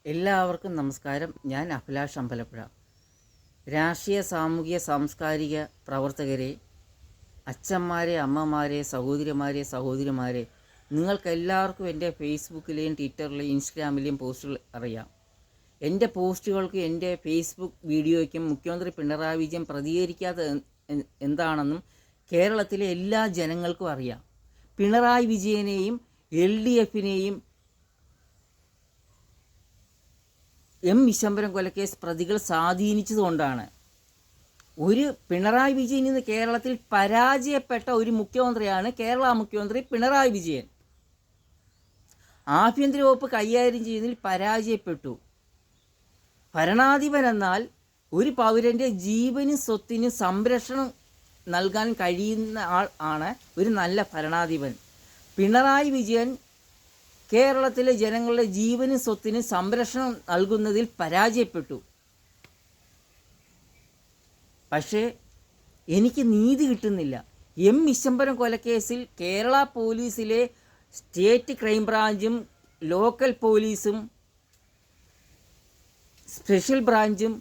എല്ലാവർക്കും നമസ്കാരം. ഞാൻ അഭിലാഷ് അമ്പലപ്പുഴ. രാഷ്ട്രീയ, സാമൂഹിക, സാംസ്കാരിക പ്രവർത്തകരെ, അച്ഛന്മാരെ, അമ്മമാരെ, സഹോദരിമാരെ, നിങ്ങൾക്കെല്ലാവർക്കും എൻ്റെ ഫേസ്ബുക്കിലെയും ട്വിറ്ററിലെയും ഇൻസ്റ്റാഗ്രാമിലെയും പോസ്റ്റുകൾ അറിയാം. എൻ്റെ പോസ്റ്റുകൾക്കും എൻ്റെ ഫേസ്ബുക്ക് വീഡിയോയ്ക്കും മുഖ്യമന്ത്രി പിണറായി വിജയൻ പ്രതികരിക്കാതെ എന്താണെന്നും കേരളത്തിലെ എല്ലാ ജനങ്ങൾക്കും അറിയാം. പിണറായി വിജയനെയും LDFനെയും വിശംബരം കൊലക്കേസ് പ്രതികൾ സ്വാധീനിച്ചതുകൊണ്ടാണ്. ഒരു പിണറായി വിജയൻ ഇന്ന് കേരളത്തിൽ പരാജയപ്പെട്ട ഒരു മുഖ്യമന്ത്രിയാണ് കേരള മുഖ്യമന്ത്രി പിണറായി വിജയൻ. ആഭ്യന്തര വകുപ്പ് കൈകാര്യം ചെയ്യുന്നതിൽ പരാജയപ്പെട്ടു. ഭരണാധിപൻ എന്നാൽ ഒരു പൗരൻ്റെ ജീവനും സ്വത്തിനും സംരക്ഷണം നൽകാൻ കഴിയുന്ന ആൾ ആണ് ഒരു നല്ല ഭരണാധിപൻ. പിണറായി വിജയൻ കേരളത്തിലെ ജനങ്ങളുടെ ജീവനും സ്വത്തിനും സംരക്ഷണം നൽകുന്നതിൽ പരാജയപ്പെട്ടു. പക്ഷേ എനിക്ക് നീതി കിട്ടുന്നില്ല. വിശംബരം കൊലക്കേസിൽ കേരള പോലീസിലെ സ്റ്റേറ്റ് ക്രൈംബ്രാഞ്ചും ലോക്കൽ പോലീസും സ്പെഷ്യൽ ബ്രാഞ്ചും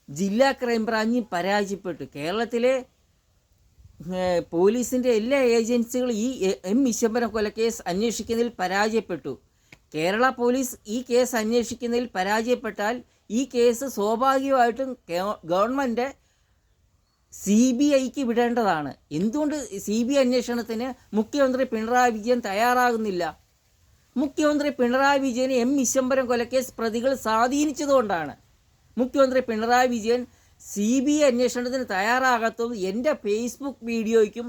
ജില്ലാ ക്രൈംബ്രാഞ്ചും പരാജയപ്പെട്ടു. കേരളത്തിലെ പോലീസിൻ്റെ എല്ലാ ഏജൻസികളും ഈ വിശംബരം കൊലക്കേസ് അന്വേഷിക്കുന്നതിൽ പരാജയപ്പെട്ടു. കേരള പോലീസ് ഈ കേസ് അന്വേഷിക്കുന്നതിൽ പരാജയപ്പെട്ടാൽ ഈ കേസ് സ്വാഭാവികമായിട്ടും ഗവൺമെൻറ് CBIക്ക് വിടേണ്ടതാണ്. എന്തുകൊണ്ട് CBI അന്വേഷണത്തിന് മുഖ്യമന്ത്രി പിണറായി വിജയൻ തയ്യാറാകുന്നില്ല? മുഖ്യമന്ത്രി പിണറായി വിജയന് വിശംബരം കൊലക്കേസ് പ്രതികൾ സ്വാധീനിച്ചതുകൊണ്ടാണ് മുഖ്യമന്ത്രി പിണറായി വിജയൻ CBI അന്വേഷണത്തിന് തയ്യാറാകാത്തതും. എൻ്റെ ഫേസ്ബുക്ക് വീഡിയോയ്ക്കും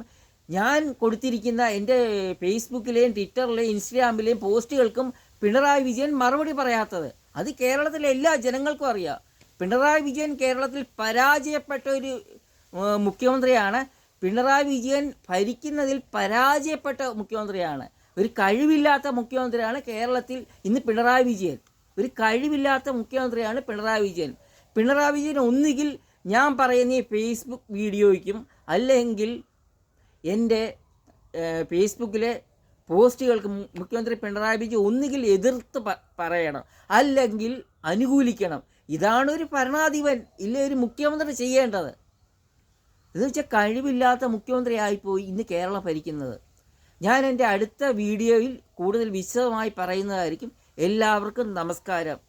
ഞാൻ കൊടുത്തിരിക്കുന്ന എൻ്റെ ഫേസ്ബുക്കിലെയും ട്വിറ്ററിലെയും ഇൻസ്റ്റാഗ്രാമിലെയും പോസ്റ്റുകൾക്കും പിണറായി വിജയൻ മറുപടി പറയാത്തത്. അത് കേരളത്തിലെ എല്ലാ ജനങ്ങൾക്കും അറിയാം. പിണറായി വിജയൻ കേരളത്തിൽ പരാജയപ്പെട്ട ഒരു മുഖ്യമന്ത്രിയാണ്. പിണറായി വിജയൻ ഭരിക്കുന്നതിൽ പരാജയപ്പെട്ട മുഖ്യമന്ത്രിയാണ്. ഒരു കഴിവില്ലാത്ത മുഖ്യമന്ത്രിയാണ് കേരളത്തിൽ ഇന്ന് പിണറായി വിജയൻ. ഒരു കഴിവില്ലാത്ത മുഖ്യമന്ത്രിയാണ് പിണറായി വിജയൻ. പിണറായി വിജയൻ ഒന്നുകിൽ ഞാൻ പറയുന്ന ഈ ഫേസ്ബുക്ക് വീഡിയോയ്ക്കും അല്ലെങ്കിൽ എൻ്റെ ഫേസ്ബുക്കിലെ പോസ്റ്റുകൾക്ക് മുഖ്യമന്ത്രി പിണറായി വിജയൻ ഒന്നുകിൽ എതിർത്ത് പറയണം, അല്ലെങ്കിൽ അനുകൂലിക്കണം. ഇതാണ് ഒരു ഭരണാധിപൻ ഇല്ല ഒരു മുഖ്യമന്ത്രി ചെയ്യേണ്ടത്. ഇത് വെച്ചാൽ കഴിവില്ലാത്ത മുഖ്യമന്ത്രിയായിപ്പോയി ഇന്ന് കേരളം ഭരിക്കുന്നത്. ഞാൻ എൻ്റെ അടുത്ത വീഡിയോയിൽ കൂടുതൽ വിശദമായി പറയുന്നതായിരിക്കും. എല്ലാവർക്കും നമസ്കാരം.